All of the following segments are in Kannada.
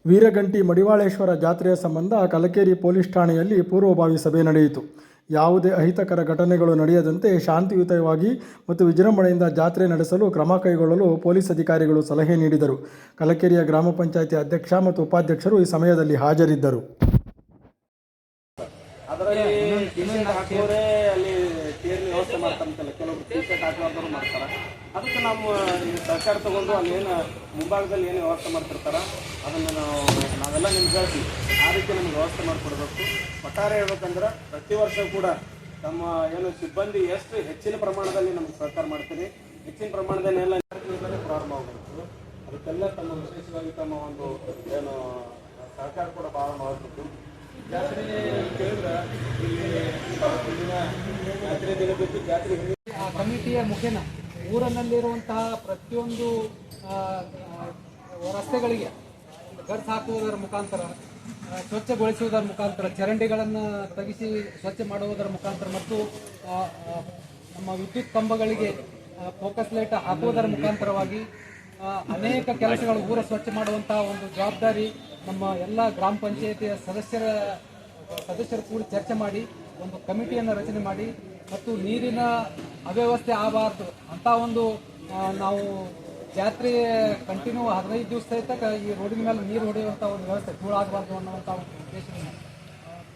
ವೀರಗಂಟಿ ಮಡಿವಾಳೇಶ್ವರ ಜಾತ್ರೆಯ ಸಂಬಂಧ ಕಲಕೇರಿ ಪೊಲೀಸ್ ಠಾಣೆಯಲ್ಲಿ ಪೂರ್ವಭಾವಿ ಸಭೆ ನಡೆಯಿತು. ಯಾವುದೇ ಅಹಿತಕರ ಘಟನೆಗಳು ನಡೆಯದಂತೆ ಶಾಂತಿಯುತವಾಗಿ ಮತ್ತು ವಿಜೃಂಭಣೆಯಿಂದ ಜಾತ್ರೆ ನಡೆಸಲು ಕ್ರಮ ಕೈಗೊಳ್ಳಲು ಪೊಲೀಸ್ ಅಧಿಕಾರಿಗಳು ಸಲಹೆ ನೀಡಿದರು. ಕಲಕೇರಿಯ ಗ್ರಾಮ ಪಂಚಾಯಿತಿ ಅಧ್ಯಕ್ಷ ಮತ್ತು ಉಪಾಧ್ಯಕ್ಷರು ಈ ಸಮಯದಲ್ಲಿ ಹಾಜರಿದ್ದರು. ಅದಕ್ಕೆ ನಮ್ಮ ಸರ್ಕಾರ ತಗೊಂಡು ಅಲ್ಲಿ ಏನು ಮುಂಭಾಗದಲ್ಲಿ ಏನು ವ್ಯವಸ್ಥೆ ಮಾಡ್ತಿರ್ತಾರೆ ಅದನ್ನು ನಾವೆಲ್ಲ ನಿಮ್ಗೆ ಹೇಳ್ತೀವಿ. ಆ ರೀತಿ ನಮ್ಗೆ ವ್ಯವಸ್ಥೆ ಮಾಡಿಕೊಡ್ಬೇಕು. ಒಟ್ಟಾರೆ ಹೇಳ್ಬೇಕಂದ್ರೆ ಪ್ರತಿ ವರ್ಷ ಕೂಡ ತಮ್ಮ ಏನು ಸಿಬ್ಬಂದಿ ಎಷ್ಟು ಹೆಚ್ಚಿನ ಪ್ರಮಾಣದಲ್ಲಿ ನಮ್ಗೆ ಸಹಕಾರ ಮಾಡ್ತೀವಿ. ಹೆಚ್ಚಿನ ಪ್ರಮಾಣದಲ್ಲಿ ಎಲ್ಲ ಪ್ರಾರಂಭ ಆಗಬೇಕು. ಅದಕ್ಕೆಲ್ಲ ತಮ್ಮ ವಿಶೇಷವಾಗಿ ತಮ್ಮ ಒಂದು ಏನು ಸಹಕಾರ ಕೂಡ ಭಾಳ ಮಾಡಬೇಕು. ಜಾತ್ರೆ ಕೇಳಿದ್ರೆ ಇಲ್ಲಿ ಜಾತ್ರೆ ದಿನ ಬಿಟ್ಟು ಜಾತ್ರೆ ಕಮಿಟಿಯ ಮುಖೇನ ಊರಿನಲ್ಲಿರುವಂತಹ ಪ್ರತಿಯೊಂದು ರಸ್ತೆಗಳಿಗೆ ಗರ್ಸ್ ಹಾಕುವುದರ ಮುಖಾಂತರ, ಸ್ವಚ್ಛಗೊಳಿಸುವುದರ ಮುಖಾಂತರ, ಚರಂಡಿಗಳನ್ನು ತೆಗೆಸಿ ಸ್ವಚ್ಛ ಮಾಡುವುದರ ಮುಖಾಂತರ ಮತ್ತು ನಮ್ಮ ವಿದ್ಯುತ್ ಕಂಬಗಳಿಗೆ ಫೋಕಸ್ ಲೈಟ್ ಹಾಕುವುದರ ಮುಖಾಂತರವಾಗಿ ಅನೇಕ ಕೆಲಸಗಳು ಊರ ಸ್ವಚ್ಛ ಮಾಡುವಂತಹ ಒಂದು ಜವಾಬ್ದಾರಿ ನಮ್ಮ ಎಲ್ಲ ಗ್ರಾಮ ಪಂಚಾಯಿತಿಯ ಸದಸ್ಯರು ಕೂಡ ಚರ್ಚೆ ಮಾಡಿ ಒಂದು ಕಮಿಟಿಯನ್ನು ರಚನೆ ಮಾಡಿ ಮತ್ತು ನೀರಿನ ಅವ್ಯವಸ್ಥೆ ಆಗಬಾರ್ದು ಅಂತ ಒಂದು ನಾವು ಜಾತ್ರೆ ಕಂಟಿನ್ಯೂ 15 ದಿವಸ ಸಹಿತ ಈ ರೋಡಿನ ಮೇಲೆ ನೀರು ಹೊಡೆಯುವಂಥ ಒಂದು ವ್ಯವಸ್ಥೆ ಧೂಳಾಗಬಾರ್ದು ಅನ್ನುವಂಥ ಒಂದು ಉದ್ದೇಶದಿಂದ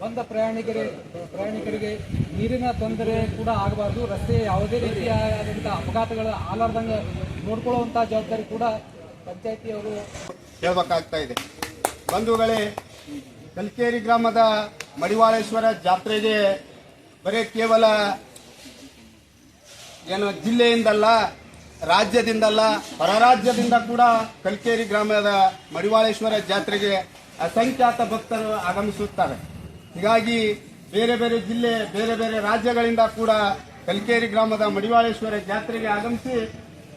ಬಂದ ಪ್ರಯಾಣಿಕರಿಗೆ ನೀರಿನ ತೊಂದರೆ ಕೂಡ ಆಗಬಾರ್ದು, ರಸ್ತೆ ಯಾವುದೇ ರೀತಿಯಾದಂಥ ಅಪಘಾತಗಳು ಆಗಲಾರ್ದಂಗೆ ನೋಡ್ಕೊಳ್ಳುವಂಥ ಜವಾಬ್ದಾರಿ ಕೂಡ ಪಂಚಾಯಿತಿಯವರು ಹೇಳಬೇಕಾಗ್ತಾ ಇದೆ. ಬಂಧುಗಳೇ, ಕಲಕೇರಿ ಗ್ರಾಮದ ಮಡಿವಾಳೇಶ್ವರ ಜಾತ್ರೆಗೆ ಬರೀ ಕೇವಲ ಏನು ಜಿಲ್ಲೆಯಿಂದಲ್ಲ, ರಾಜ್ಯದಿಂದಲ್ಲ, ಹೊರ ರಾಜ್ಯದಿಂದ ಕೂಡ ಕಲಕೇರಿ ಗ್ರಾಮದ ಮಡಿವಾಳೇಶ್ವರ ಜಾತ್ರೆಗೆ ಅಸಂಖ್ಯಾತ ಭಕ್ತರು ಆಗಮಿಸುತ್ತಾರೆ. ಹೀಗಾಗಿ ಬೇರೆ ಬೇರೆ ಜಿಲ್ಲೆ, ಬೇರೆ ಬೇರೆ ರಾಜ್ಯಗಳಿಂದ ಕೂಡ ಕಲಕೇರಿ ಗ್ರಾಮದ ಮಡಿವಾಳೇಶ್ವರ ಜಾತ್ರೆಗೆ ಆಗಮಿಸಿ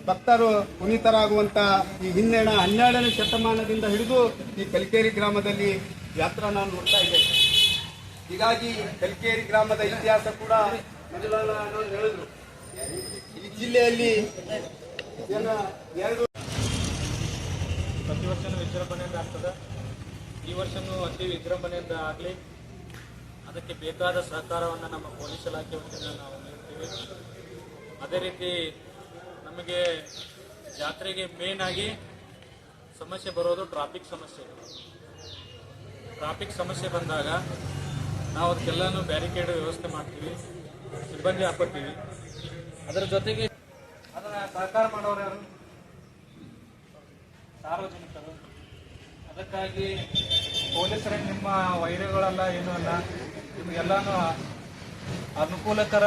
ಭಕ್ತರು ಪುನೀತರಾಗುವಂತ ಈ ಹಿಂದಿನ 12ನೇ ಶತಮಾನದಿಂದ ಹಿಡಿದು ಈ ಕಲಕೇರಿ ಗ್ರಾಮದಲ್ಲಿ ಜಾತ್ರಾ ನಾವು ನೋಡ್ತಾ ಇದ್ದೇವೆ. ಹೀಗಾಗಿ ಕಲಕೇರಿ ಗ್ರಾಮದ ಇತಿಹಾಸ ಕೂಡ ಮೊದಲ ಹೇಳಿದ್ರು. ಈ ಜಿಲ್ಲೆಯಲ್ಲಿ ಪ್ರತಿ ವರ್ಷನೂ ವಿಜೃಂಭಣೆಯಿಂದ ಆಗ್ತದೆ. ಈ ವರ್ಷನೂ ಅತಿ ವಿಜೃಂಭಣೆಯಿಂದ ಆಗಲಿ, ಅದಕ್ಕೆ ಬೇಕಾದ ಸಹಕಾರವನ್ನು ನಮ್ಮ ಪೊಲೀಸ್ ಇಲಾಖೆ ವತಿಯಿಂದ ನಾವು ನೀಡ್ತೀವಿ. ಅದೇ ರೀತಿ ನಮಗೆ ಜಾತ್ರೆಗೆ ಮೇನ್ ಆಗಿ ಸಮಸ್ಯೆ ಬರೋದು ಟ್ರಾಫಿಕ್ ಸಮಸ್ಯೆ. ಟ್ರಾಫಿಕ್ ಸಮಸ್ಯೆ ಬಂದಾಗ ನಾವು ಅದಕ್ಕೆಲ್ಲನೂ ಬ್ಯಾರಿಕೇಡ್ ವ್ಯವಸ್ಥೆ ಮಾಡ್ತೀವಿ, ಸಿಬ್ಬಂದಿ ಹಾಕೋತೀವಿ. ಅದರ ಜೊತೆಗೆ ಅದನ್ನು ಸಹಕಾರ ಮಾಡೋರು ಯಾರು? ಸಾರ್ವಜನಿಕರು. ಅದಕ್ಕಾಗಿ ಪೊಲೀಸರ ನಿಮ್ಮ ವೈರ್ಯಗಳೆಲ್ಲ ಏನೂ ಅಲ್ಲ, ನಿಮಗೆಲ್ಲನೂ ಅನುಕೂಲಕರ